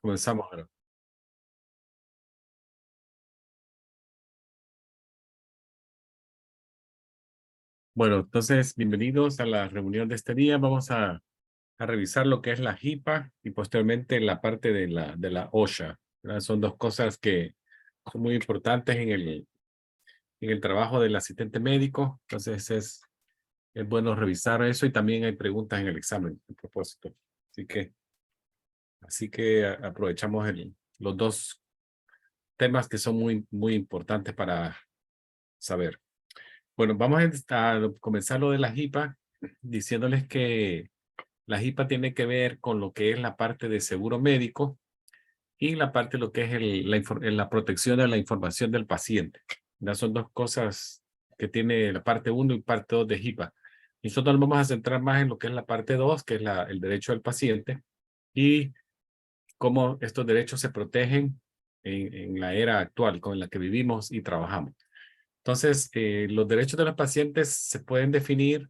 Comenzamos ahora. Bueno, entonces, bienvenidos a la reunión de este día. Vamos a revisar lo que es la HIPAA y posteriormente la parte de la OSHA, ¿verdad? Son dos cosas que son muy importantes en el trabajo del asistente médico. Entonces, es bueno revisar eso y también hay preguntas en el examen a propósito. Así que aprovechamos los dos temas que son muy, muy importantes para saber. Bueno, vamos a comenzar lo de la HIPAA diciéndoles que la HIPAA tiene que ver con lo que es la parte de seguro médico y la parte de lo que es la protección de la información del paciente. Ya son dos cosas que tiene la parte uno y parte 2 de HIPAA. Nosotros nos vamos a centrar más en lo que es la parte 2, que es el derecho del paciente y cómo estos derechos se protegen en la era actual con la que vivimos y trabajamos. Entonces, los derechos de los pacientes se pueden definir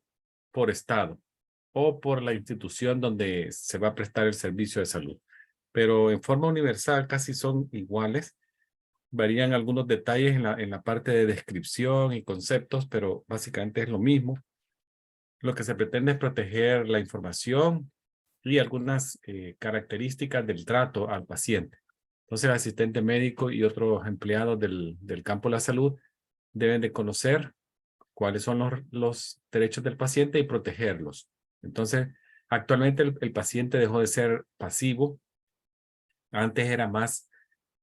por estado o por la institución donde se va a prestar el servicio de salud. Pero en forma universal casi son iguales. Varían algunos detalles en la parte de descripción y conceptos, pero básicamente es lo mismo. Lo que se pretende es proteger la información y algunas características del trato al paciente. Entonces, el asistente médico y otros empleados del campo de la salud deben de conocer cuáles son los derechos del paciente y protegerlos. Entonces, actualmente el paciente dejó de ser pasivo. Antes era más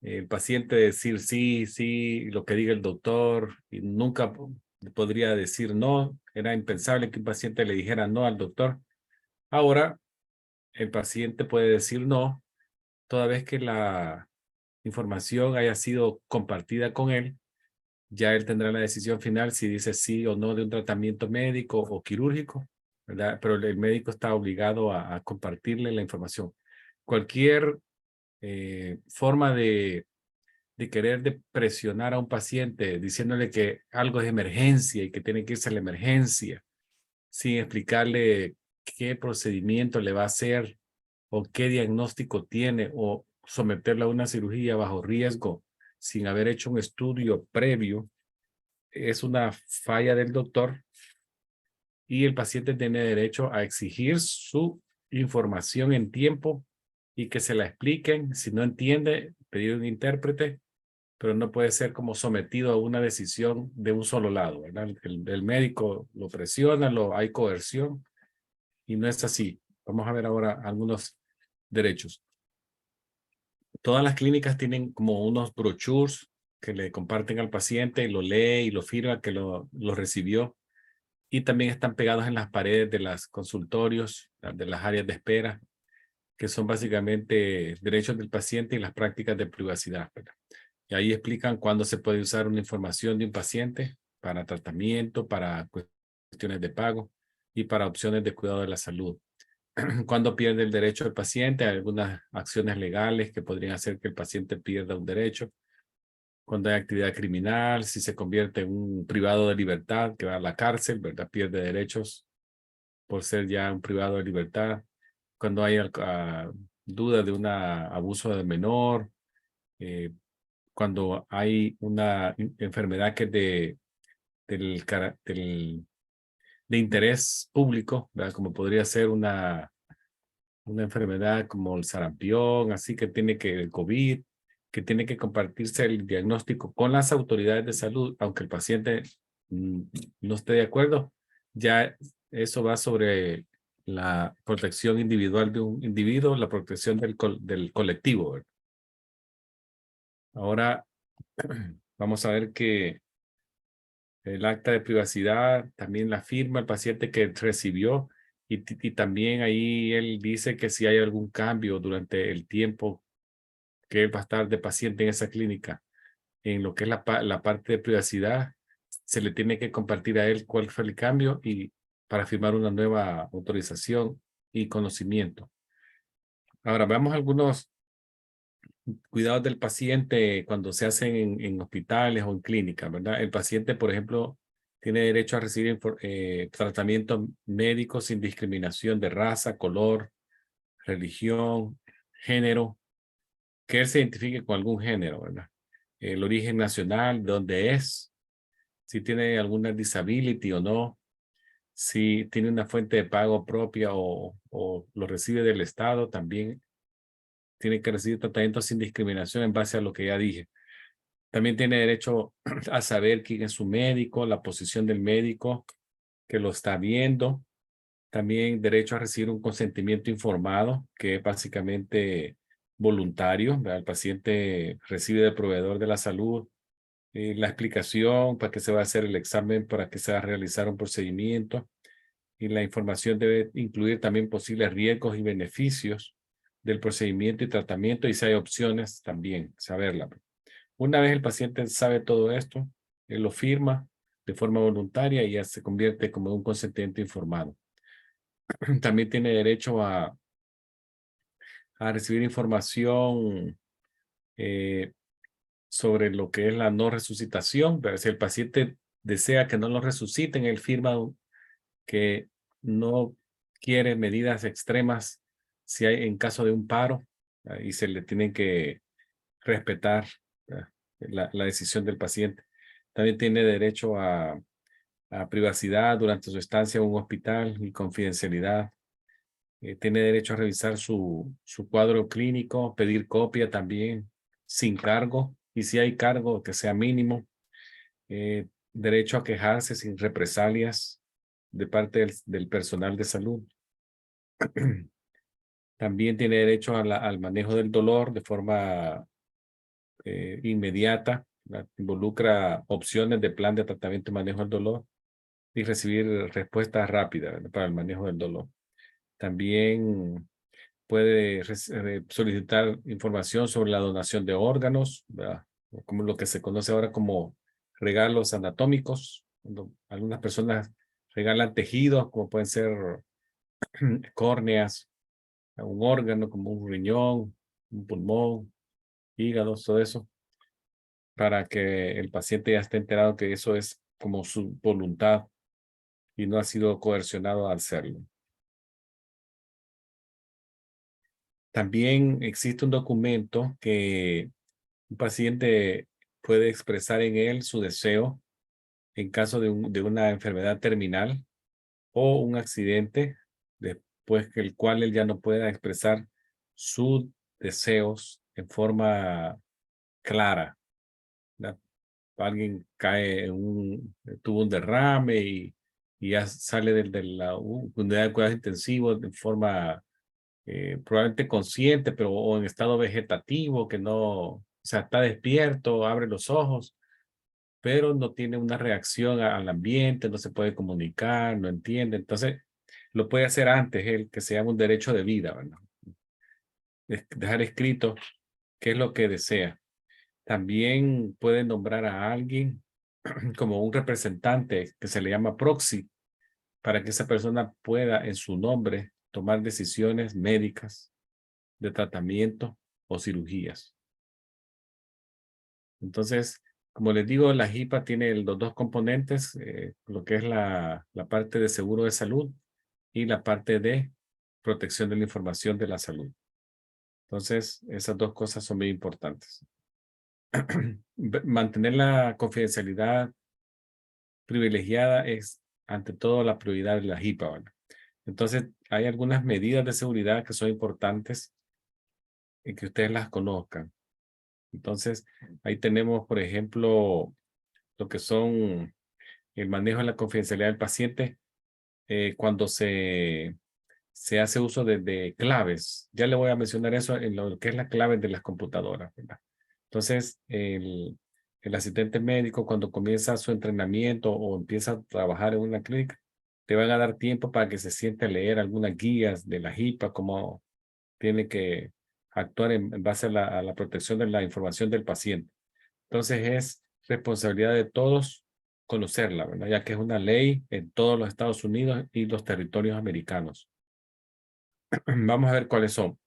el paciente decir sí, sí, lo que diga el doctor, y nunca podría decir no. Era impensable que un paciente le dijera no al doctor. Ahora, el paciente puede decir no, toda vez que la información haya sido compartida con él. Ya él tendrá la decisión final si dice sí o no de un tratamiento médico o quirúrgico, ¿verdad? Pero el médico está obligado a compartirle la información. Cualquier forma de querer de presionar a un paciente diciéndole que algo es emergencia y que tiene que irse a la emergencia sin explicarle qué procedimiento le va a hacer o qué diagnóstico tiene o someterlo a una cirugía bajo riesgo sin haber hecho un estudio previo, es una falla del doctor y el paciente tiene derecho a exigir su información en tiempo y que se la expliquen. Si no entiende, pedir un intérprete, pero no puede ser como sometido a una decisión de un solo lado, ¿verdad? El médico lo presiona, hay coerción y no es así. Vamos a ver ahora algunos derechos. Todas las clínicas tienen como unos brochures que le comparten al paciente y lo lee y lo firma que lo recibió. Y también están pegados en las paredes de los consultorios, de las áreas de espera, que son básicamente derechos del paciente y las prácticas de privacidad, ¿verdad? Y ahí explican cuándo se puede usar una información de un paciente para tratamiento, para cuestiones de pago y para opciones de cuidado de la salud. Cuando pierde el derecho del paciente, hay algunas acciones legales que podrían hacer que el paciente pierda un derecho. Cuando hay actividad criminal, si se convierte en un privado de libertad que va a la cárcel, ¿verdad? Pierde derechos por ser ya un privado de libertad. Cuando hay duda de un abuso de menor, eh, cuando hay una enfermedad que es de interés público, ¿verdad? Como podría ser una enfermedad como el sarampión, así que el COVID, que tiene que compartirse el diagnóstico con las autoridades de salud, aunque el paciente mm, no esté de acuerdo, ya eso va sobre la protección individual de un individuo, la protección del colectivo, ¿verdad? Ahora vamos a ver que el acta de privacidad también la firma el paciente que recibió y también ahí él dice que si hay algún cambio durante el tiempo que él va a estar de paciente en esa clínica, en lo que es la parte de privacidad, se le tiene que compartir a él cuál fue el cambio y para firmar una nueva autorización y conocimiento. Ahora, veamos algunos cuidados del paciente cuando se hacen en hospitales o en clínicas, ¿verdad? El paciente, por ejemplo, tiene derecho a recibir tratamiento médico sin discriminación de raza, color, religión, género, que él se identifique con algún género, ¿verdad? El origen nacional, de dónde es, si tiene alguna disability o no, si tiene una fuente de pago propia o lo recibe del Estado, también tiene que recibir tratamiento sin discriminación en base a lo que ya dije. También tiene derecho a saber quién es su médico, la posición del médico que lo está viendo. También derecho a recibir un consentimiento informado, que es básicamente voluntario, ¿verdad? El paciente recibe del proveedor de la salud la explicación para qué se va a hacer el examen, para qué se va a realizar un procedimiento. Y la información debe incluir también posibles riesgos y beneficios del procedimiento y tratamiento, y si hay opciones también saberla. Una vez el paciente sabe todo esto, él lo firma de forma voluntaria y ya se convierte como un consentimiento informado. También tiene derecho a recibir información sobre lo que es la no resucitación. Pero si el paciente desea que no lo resuciten, él firma que no quiere medidas extremas si hay en caso de un paro, y se le tienen que respetar la decisión del paciente. También tiene derecho a privacidad durante su estancia en un hospital y confidencialidad. Tiene derecho a revisar su cuadro clínico, pedir copia también sin cargo, y si hay cargo que sea mínimo. Derecho a quejarse sin represalias de parte del personal de salud. También tiene derecho al manejo del dolor de forma inmediata. Involucra opciones de plan de tratamiento y manejo del dolor y recibir respuestas rápidas, ¿verdad?, para el manejo del dolor. También puede solicitar información sobre la donación de órganos, ¿verdad?, como lo que se conoce ahora como regalos anatómicos. Cuando algunas personas regalan tejidos, como pueden ser córneas, un órgano como un riñón, un pulmón, hígado, todo eso, para que el paciente ya esté enterado que eso es como su voluntad y no ha sido coercionado al hacerlo. También existe un documento que un paciente puede expresar en él su deseo en caso de una enfermedad terminal o un accidente, después que el cual él ya no pueda expresar sus deseos en forma clara, ¿verdad? Alguien cae tuvo un derrame y ya sale de la unidad de cuidados intensivos de forma probablemente consciente, pero o en estado vegetativo, que no, o sea, está despierto, abre los ojos, pero no tiene una reacción al ambiente, no se puede comunicar, no entiende. Entonces, lo puede hacer antes, el que se llama un derecho de vida, ¿verdad? Dejar escrito qué es lo que desea. También puede nombrar a alguien como un representante que se le llama proxy, para que esa persona pueda en su nombre tomar decisiones médicas de tratamiento o cirugías. Entonces, como les digo, la HIPAA tiene los dos componentes, lo que es la parte de seguro de salud y la parte de protección de la información de la salud. Entonces, esas dos cosas son muy importantes. Mantener la confidencialidad privilegiada es ante todo la prioridad de la HIPAA, ¿verdad? Entonces, hay algunas medidas de seguridad que son importantes y que ustedes las conozcan. Entonces, ahí tenemos, por ejemplo, lo que son el manejo de la confidencialidad del paciente cuando se hace uso de claves. Ya le voy a mencionar eso en lo que es la clave de las computadoras, ¿verdad? Entonces, el asistente médico cuando comienza su entrenamiento o empieza a trabajar en una clínica, te van a dar tiempo para que se siente a leer algunas guías de la HIPAA, cómo tiene que actuar en base a la protección de la información del paciente. Entonces es responsabilidad de todos conocerla, ¿verdad? Ya que es una ley en todos los Estados Unidos y los territorios americanos. Vamos a ver cuáles son.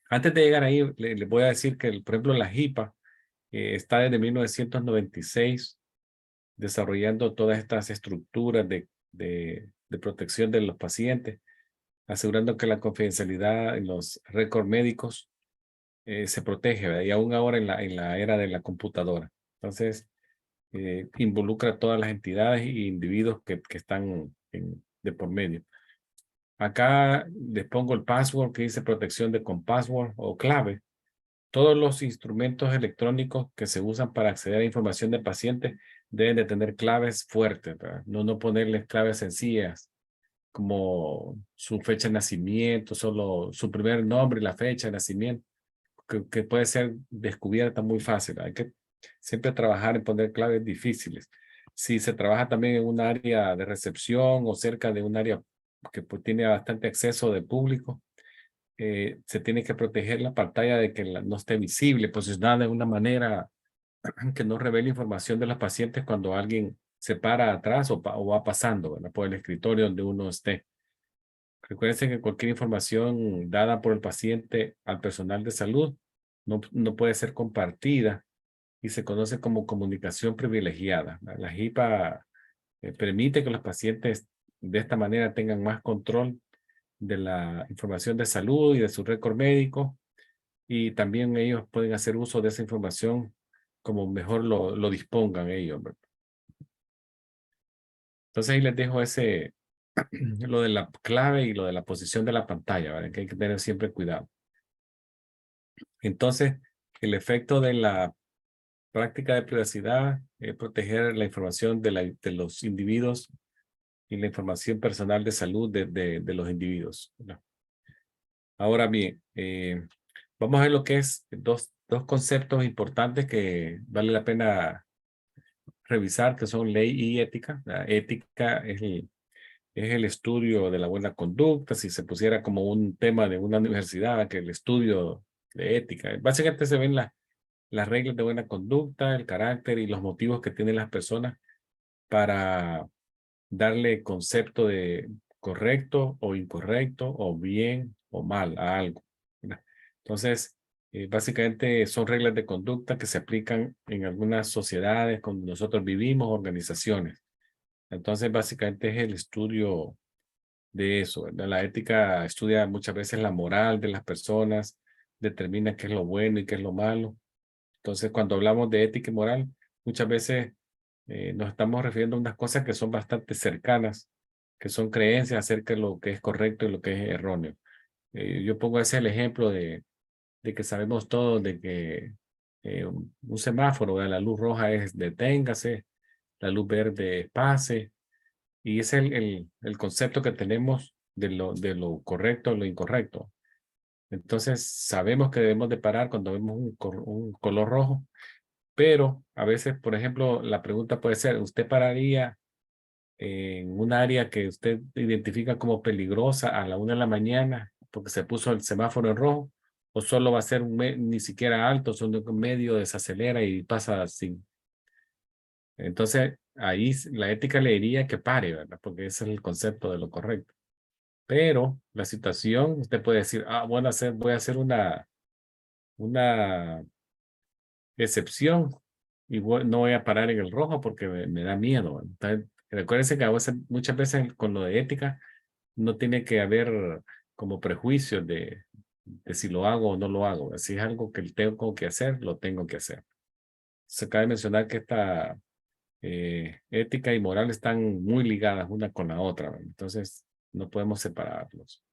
Antes de llegar ahí, le voy a decir que, por ejemplo, la HIPAA está desde 1996 desarrollando todas estas estructuras de protección de los pacientes, asegurando que la confidencialidad en los récords médicos se protege, ¿verdad? Y aún ahora en la era de la computadora. Entonces, involucra a todas las entidades e individuos que están de por medio. Acá les pongo el password que dice protección con password o clave. Todos los instrumentos electrónicos que se usan para acceder a información de pacientes deben de tener claves fuertes, ¿verdad? No ponerles claves sencillas como su fecha de nacimiento, solo su primer nombre y la fecha de nacimiento, que puede ser descubierta muy fácil. Hay que siempre trabajar en poner claves difíciles. Si se trabaja también en un área de recepción o cerca de un área que pues, tiene bastante acceso de público, se tiene que proteger la pantalla de que no esté visible, posicionada de una manera que no revele información de los pacientes cuando alguien se para atrás o va pasando, ¿verdad? Por el escritorio donde uno esté. Recuerden que cualquier información dada por el paciente al personal de salud no puede ser compartida y se conoce como comunicación privilegiada. La HIPAA permite que los pacientes de esta manera tengan más control de la información de salud y de su récord médico, y también ellos pueden hacer uso de esa información como mejor lo dispongan ellos, ¿verdad? Entonces ahí les dejo lo de la clave y lo de la posición de la pantalla, ¿verdad? Que hay que tener siempre cuidado. Entonces, el efecto de la práctica de privacidad es proteger la información de los individuos y la información personal de salud de los individuos, ¿verdad? Ahora bien, vamos a ver lo que es dos conceptos importantes que vale la pena revisar, que son ley y ética. La ética es el estudio de la buena conducta, si se pusiera como un tema de una universidad, que el estudio de ética. Básicamente se ven las reglas de buena conducta, el carácter y los motivos que tienen las personas para darle concepto de correcto o incorrecto, o bien o mal a algo, ¿verdad? Entonces, básicamente son reglas de conducta que se aplican en algunas sociedades donde nosotros vivimos, organizaciones. Entonces, básicamente es el estudio de eso, ¿verdad? La ética estudia muchas veces la moral de las personas, determina qué es lo bueno y qué es lo malo. Entonces, cuando hablamos de ética y moral, muchas veces nos estamos refiriendo a unas cosas que son bastante cercanas, que son creencias acerca de lo que es correcto y lo que es erróneo. Yo pongo ese el ejemplo de que sabemos todos de que un semáforo, ¿verdad? La luz roja es deténgase, la luz verde es pase, y es el concepto que tenemos de lo correcto o lo incorrecto. Entonces, sabemos que debemos de parar cuando vemos un color rojo, pero a veces, por ejemplo, la pregunta puede ser, ¿usted pararía en un área que usted identifica como peligrosa a la 1 de la mañana porque se puso el semáforo en rojo? ¿O solo va a ser ni siquiera alto, solo un medio desacelera y pasa sin? Entonces, ahí la ética le diría que pare, ¿verdad? Porque ese es el concepto de lo correcto. Pero la situación, usted puede decir, bueno, voy a hacer una excepción y no voy a parar en el rojo porque me da miedo. Entonces, recuérdense que muchas veces con lo de ética no tiene que haber como prejuicios de si lo hago o no lo hago. Si es algo que tengo que hacer, lo tengo que hacer. Se acaba de mencionar que esta ética y moral están muy ligadas una con la otra, ¿verdad? Entonces, no podemos separarlos.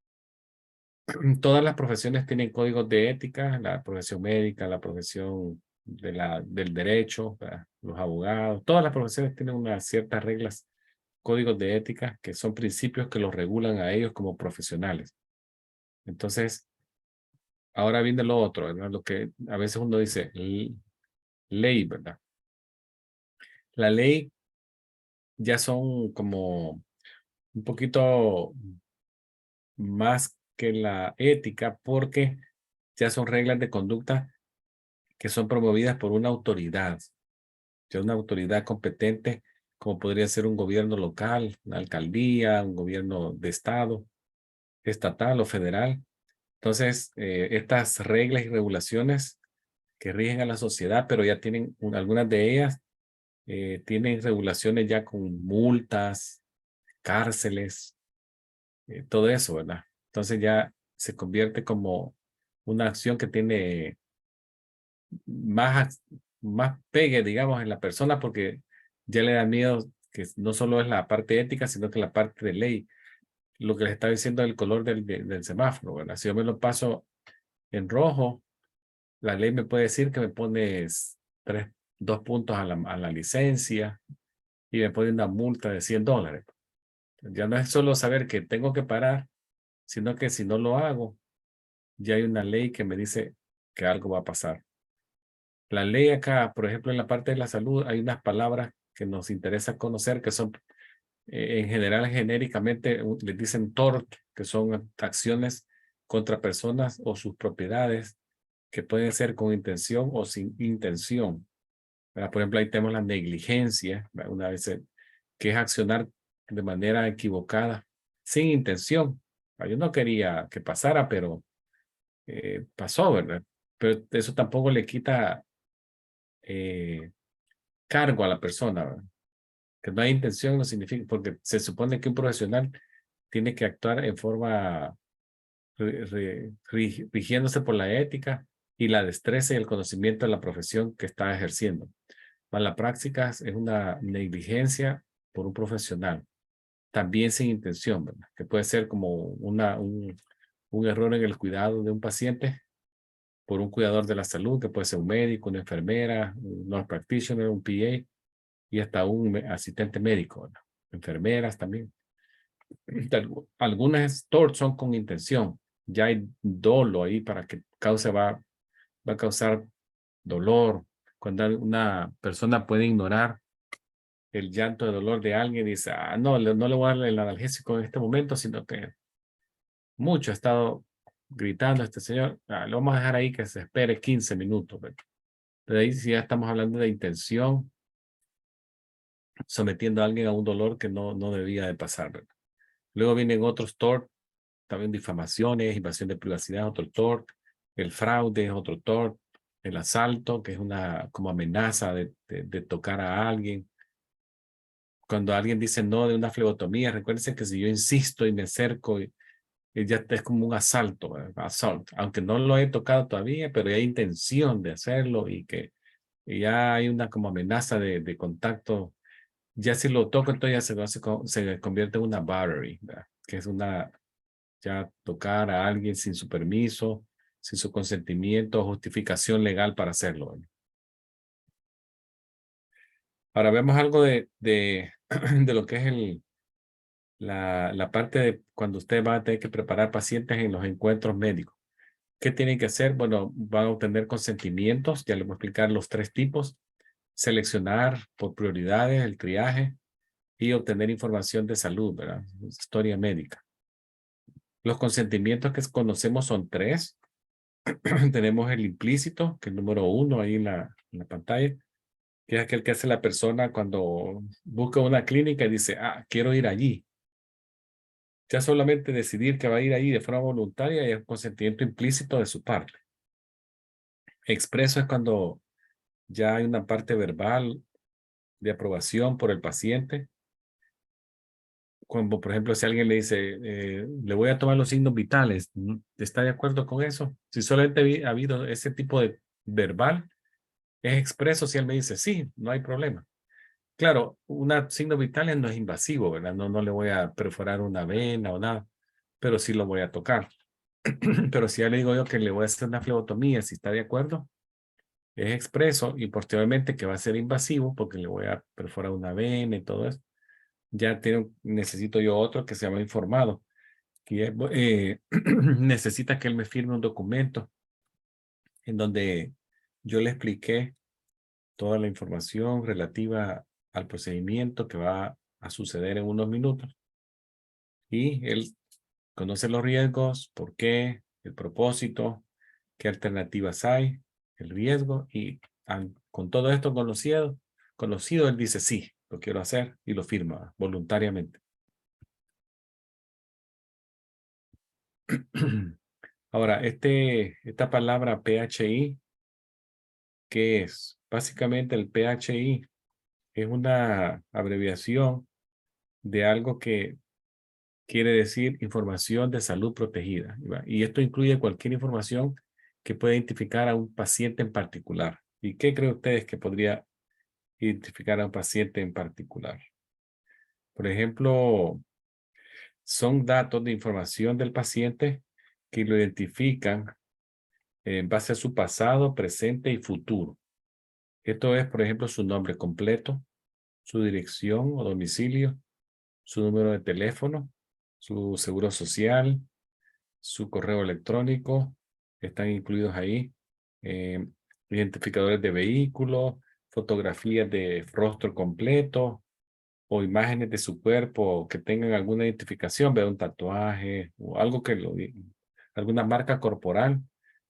Todas las profesiones tienen códigos de ética, la profesión médica, la profesión del derecho, ¿verdad? Los abogados, todas las profesiones tienen unas ciertas reglas, códigos de ética, que son principios que los regulan a ellos como profesionales. Entonces, ahora viene lo otro, ¿verdad? Lo que a veces uno dice, ley, ¿verdad? La ley ya son como un poquito más que la ética, porque ya son reglas de conducta que son promovidas por una autoridad, ya una autoridad competente, como podría ser un gobierno local, una alcaldía, un gobierno de estado, estatal o federal. Entonces, estas reglas y regulaciones que rigen a la sociedad, pero ya tienen, algunas de ellas tienen regulaciones ya con multas, cárceles, todo eso, ¿verdad? Entonces ya se convierte como una acción que tiene más pegue, digamos, en la persona porque ya le da miedo que no solo es la parte ética, sino que la parte de ley. Lo que les estaba diciendo el color del semáforo, ¿verdad? Si yo me lo paso en rojo, la ley me puede decir que me pones 2 puntos a la licencia y me pone una multa de $100. Ya no es solo saber que tengo que parar, sino que si no lo hago, ya hay una ley que me dice que algo va a pasar. La ley acá, por ejemplo, en la parte de la salud, hay unas palabras que nos interesa conocer, que son en general, genéricamente, les dicen tort, que son acciones contra personas o sus propiedades, que pueden ser con intención o sin intención. ¿Verdad? Por ejemplo, ahí tenemos la negligencia, ¿verdad? Una vez que es accionar de manera equivocada, sin intención. Yo no quería que pasara, pero pasó, ¿verdad? Pero eso tampoco le quita cargo a la persona, ¿verdad? Que no hay intención no significa, porque se supone que un profesional tiene que actuar en forma rigiéndose por la ética y la destreza y el conocimiento de la profesión que está ejerciendo. Mala práctica es una negligencia por un profesional, también sin intención, ¿verdad? Que puede ser como un error en el cuidado de un paciente por un cuidador de la salud, que puede ser un médico, una enfermera, un nurse practitioner, un PA y hasta un asistente médico, ¿verdad? Enfermeras también. Algunas torts son con intención. Ya hay dolo ahí para que va a causar dolor. Cuando una persona puede ignorar el llanto de dolor de alguien y dice, no, no le voy a dar el analgésico en este momento, sino que mucho ha estado gritando a este señor, lo vamos a dejar ahí que se espere 15 minutos. ¿Verdad? Pero ahí sí ya estamos hablando de intención, sometiendo a alguien a un dolor que no debía de pasar. ¿Verdad? Luego vienen otros tort, también difamaciones, invasión de privacidad, otro tort, el fraude es otro tort, el asalto, que es una como amenaza de tocar a alguien. Cuando alguien dice no de una flebotomía, recuérdense que si yo insisto y me acerco, y ya es como un asalto, assault, aunque no lo he tocado todavía, pero hay intención de hacerlo y que ya hay una como amenaza de contacto. Ya si lo toco, entonces ya se convierte en una battery, ¿verdad? Que es ya tocar a alguien sin su permiso, sin su consentimiento o justificación legal para hacerlo. ¿Verdad? Ahora vemos algo de lo que es la parte de cuando usted va a tener que preparar pacientes en los encuentros médicos. ¿Qué tienen que hacer? Bueno, van a obtener consentimientos, ya les voy a explicar los 3 tipos, seleccionar por prioridades el triaje y obtener información de salud, ¿verdad? Historia médica. Los consentimientos que conocemos son 3. Tenemos el implícito, que es el número 1 ahí en la pantalla, que es aquel que hace la persona cuando busca una clínica y dice, quiero ir allí. Ya solamente decidir que va a ir ahí de forma voluntaria y el consentimiento implícito de su parte. Expreso es cuando ya hay una parte verbal de aprobación por el paciente. Cuando, por ejemplo, si alguien le dice, le voy a tomar los signos vitales, ¿está de acuerdo con eso? Si solamente ha habido ese tipo de verbal, es expreso si él me dice, sí, no hay problema. Claro, un signo vital no es invasivo, ¿verdad? No le voy a perforar una vena o nada, pero sí lo voy a tocar. Pero si ya le digo yo que le voy a hacer una flebotomía, si está de acuerdo, es expreso y posteriormente que va a ser invasivo porque le voy a perforar una vena y todo eso. Ya necesito yo otro que se llama informado, que necesita que él me firme un documento en donde yo le expliqué toda la información relativa al procedimiento que va a suceder en unos minutos y él conoce los riesgos, por qué, el propósito, qué alternativas hay, el riesgo y con todo esto conocido, él dice sí, lo quiero hacer y lo firma voluntariamente. Ahora, esta palabra PHI, ¿qué es? Básicamente el PHI es una abreviación de algo que quiere decir información de salud protegida. ¿Va? Y esto incluye cualquier información que puede identificar a un paciente en particular. ¿Y qué creen ustedes que podría identificar a un paciente en particular? Por ejemplo, son datos de información del paciente que lo identifican en base a su pasado, presente y futuro. Esto es, por ejemplo, su nombre completo, su dirección o domicilio, su número de teléfono, su seguro social, su correo electrónico, están incluidos ahí, eh, identificadores de vehículos, fotografías de rostro completo o imágenes de su cuerpo que tengan alguna identificación, vea un tatuaje o algo alguna marca corporal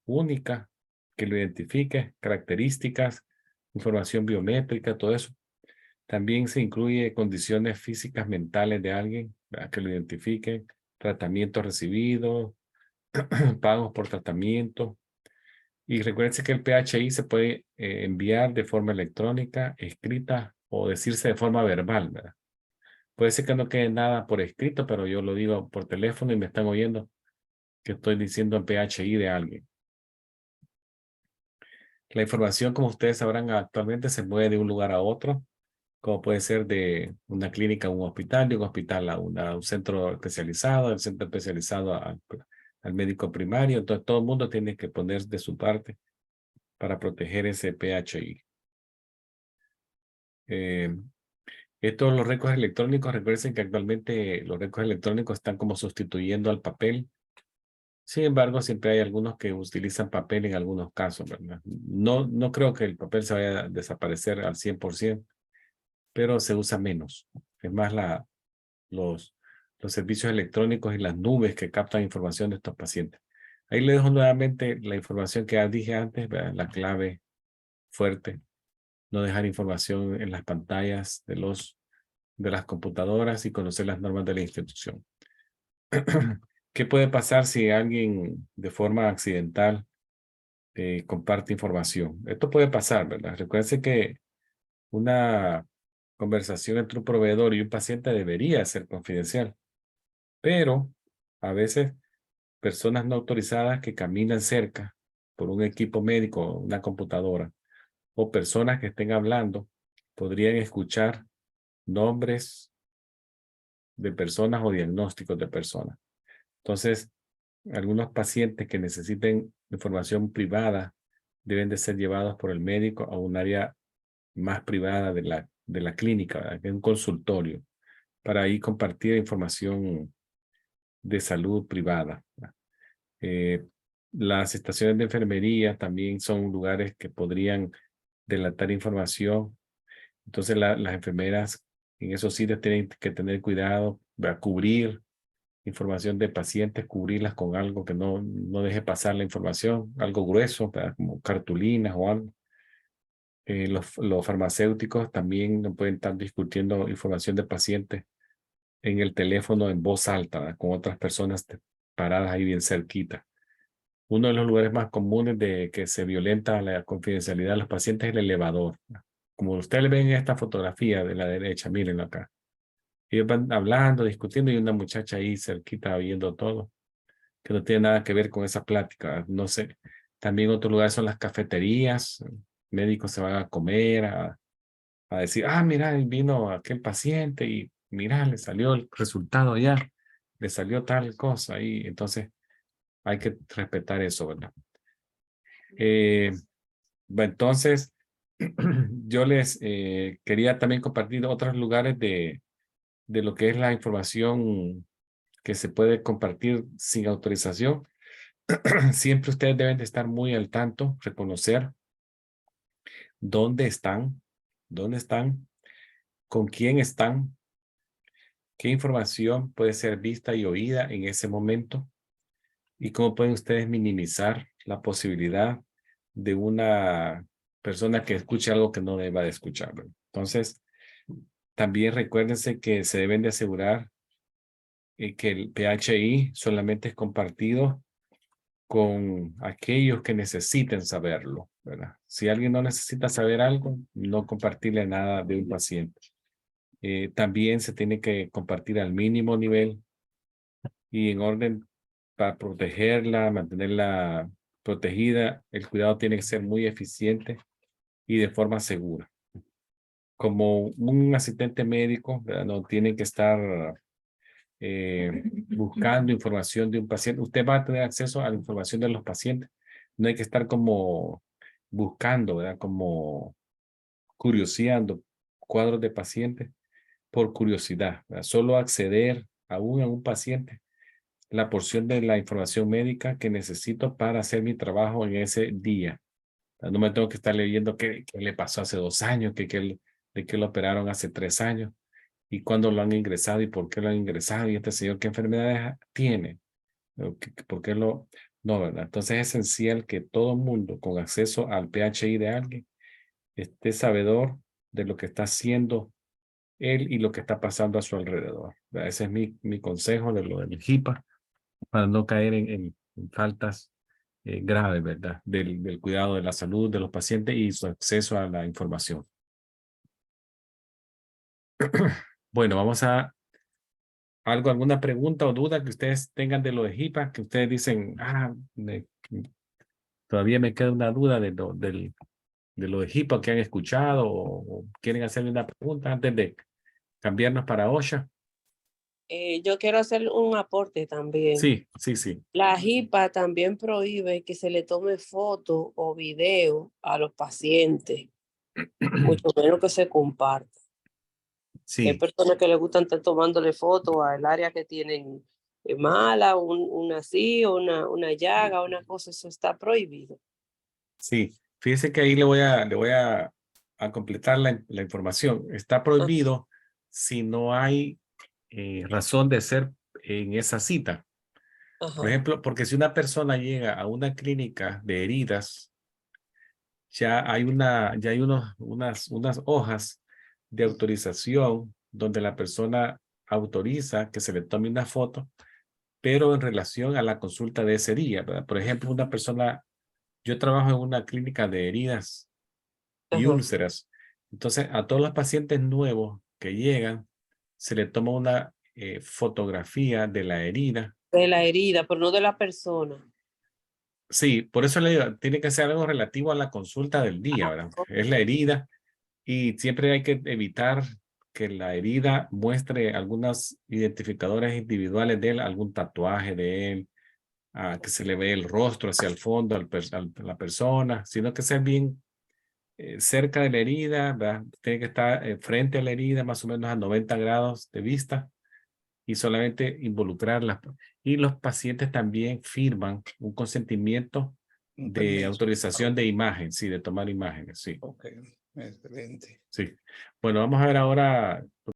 única que lo identifique, características, información biométrica, todo eso. También se incluye condiciones físicas mentales de alguien, ¿verdad?, que lo identifiquen, tratamientos recibidos, pagos por tratamiento. Y recuérdense que el PHI se puede enviar de forma electrónica, escrita o decirse de forma verbal, ¿verdad? Puede ser que no quede nada por escrito, pero yo lo digo por teléfono y me están oyendo que estoy diciendo el PHI de alguien. La información, como ustedes sabrán, actualmente se mueve de un lugar a otro, como puede ser de una clínica a un hospital, de un hospital a un centro especializado, del centro especializado al médico primario. Entonces, todo el mundo tiene que poner de su parte para proteger ese PHI. Estos, los récords electrónicos, recuerden que actualmente los récords electrónicos están como sustituyendo al papel. Sin embargo, siempre hay algunos que utilizan papel en algunos casos, ¿verdad? No creo que el papel se vaya a desaparecer al 100%, pero se usa menos. Es más los, los servicios electrónicos y las nubes que captan información de estos pacientes. Ahí le dejo nuevamente la información que ya dije antes, ¿verdad? La clave fuerte, no dejar información en las pantallas de las computadoras y conocer las normas de la institución. ¿Qué puede pasar si alguien de forma accidental comparte información? Esto puede pasar, ¿verdad? Recuerden que una conversación entre un proveedor y un paciente debería ser confidencial, pero a veces personas no autorizadas que caminan cerca por un equipo médico, una computadora, o personas que estén hablando, podrían escuchar nombres de personas o diagnósticos de personas. Entonces, algunos pacientes que necesiten información privada deben de ser llevados por el médico a un área más privada de la clínica, ¿verdad?, que es un consultorio, para ahí compartir información de salud privada. Eh, las estaciones de enfermería también son lugares que podrían delatar información. Entonces las enfermeras en esos sitios tienen que tener cuidado, ¿verdad?, cubrir información de pacientes, cubrirlas con algo que no deje pasar la información, algo grueso, ¿verdad?, como cartulinas o algo. Los farmacéuticos también no pueden estar discutiendo información de pacientes en el teléfono en voz alta, ¿verdad?, con otras personas paradas ahí bien cerquita. Uno de los lugares más comunes de que se violenta la confidencialidad de los pacientes es el elevador, ¿verdad? Como ustedes ven en esta fotografía de la derecha, mírenlo acá. Ellos van hablando, discutiendo y una muchacha ahí cerquita viendo todo, que no tiene nada que ver con esa plática, ¿verdad? No sé. También otro lugar son las cafeterías. Médicos se van a comer, a decir, mira, vino aquel paciente y mira, le salió el resultado ya, le salió tal cosa y entonces hay que respetar eso, ¿verdad? Bueno, entonces, yo les quería también compartir otros lugares de lo que es la información que se puede compartir sin autorización. Siempre ustedes deben de estar muy al tanto, reconocer dónde están, con quién están, qué información puede ser vista y oída en ese momento y cómo pueden ustedes minimizar la posibilidad de una persona que escuche algo que no deba de escuchar, ¿verdad? Entonces, también recuérdense que se deben de asegurar que el PHI solamente es compartido con aquellos que necesiten saberlo, ¿verdad? Si alguien no necesita saber algo, no compartirle nada de un paciente. También se tiene que compartir al mínimo nivel y en orden para protegerla, mantenerla protegida, el cuidado tiene que ser muy eficiente y de forma segura. Como un asistente médico, ¿verdad? No tiene que estar buscando información de un paciente. Usted va a tener acceso a la información de los pacientes. No hay que estar como buscando, ¿verdad? Como curioseando cuadros de pacientes por curiosidad, ¿verdad? Solo acceder a un paciente la porción de la información médica que necesito para hacer mi trabajo en ese día. No me tengo que estar leyendo qué le pasó hace 2 años, de qué lo operaron hace 3 años y cuándo lo han ingresado y por qué lo han ingresado y este señor qué enfermedades tiene. ¿Por qué lo? No, ¿verdad? Entonces es esencial que todo mundo con acceso al PHI de alguien esté sabedor de lo que está haciendo él y lo que está pasando a su alrededor, ¿verdad? Ese es mi consejo de lo del HIPAA para no caer en faltas graves, ¿verdad? Del cuidado de la salud de los pacientes y su acceso a la información. Bueno, vamos a alguna pregunta o duda que ustedes tengan de lo de HIPAA, que ustedes dicen, todavía me queda una duda de lo de HIPAA que han escuchado o quieren hacerle una pregunta antes de cambiarnos para OSHA. Yo quiero hacer un aporte también. Sí, sí, sí. La HIPAA también prohíbe que se le tome foto o video a los pacientes, mucho menos que se comparta. Hay Sí, personas que les gustan estar tomándole fotos al área que tienen mala, una así, una llaga, una cosa, eso está prohibido. sí. Fíjese que ahí le voy a completar la información. Está Ah, prohibido si no hay razón de ser en esa cita. Por ajá, ejemplo, porque si una persona llega a una clínica de heridas, ya hay unas hojas de autorización donde la persona autoriza que se le tome una foto, pero en relación a la consulta de ese día, ¿verdad? Por ejemplo, una persona, yo trabajo en una clínica de heridas y ajá. úlceras. Entonces, a todos los pacientes nuevos que llegan, se le toma una fotografía de la herida. De la herida, pero no de la persona. Sí, por eso le digo, tiene que ser algo relativo a la consulta del día, ¿verdad? Es la herida y siempre hay que evitar que la herida muestre algunos identificadores individuales de él, algún tatuaje de él, que se le ve el rostro hacia el fondo a la persona, sino que sea bien cerca de la herida, ¿verdad? Tiene que estar frente a la herida, más o menos a 90 grados de vista y solamente involucrarla. Y los pacientes también firman un consentimiento Un de permiso. autorización de imagen, sí, de tomar imágenes, sí. Ok, excelente. Sí. Bueno, vamos a ver ahora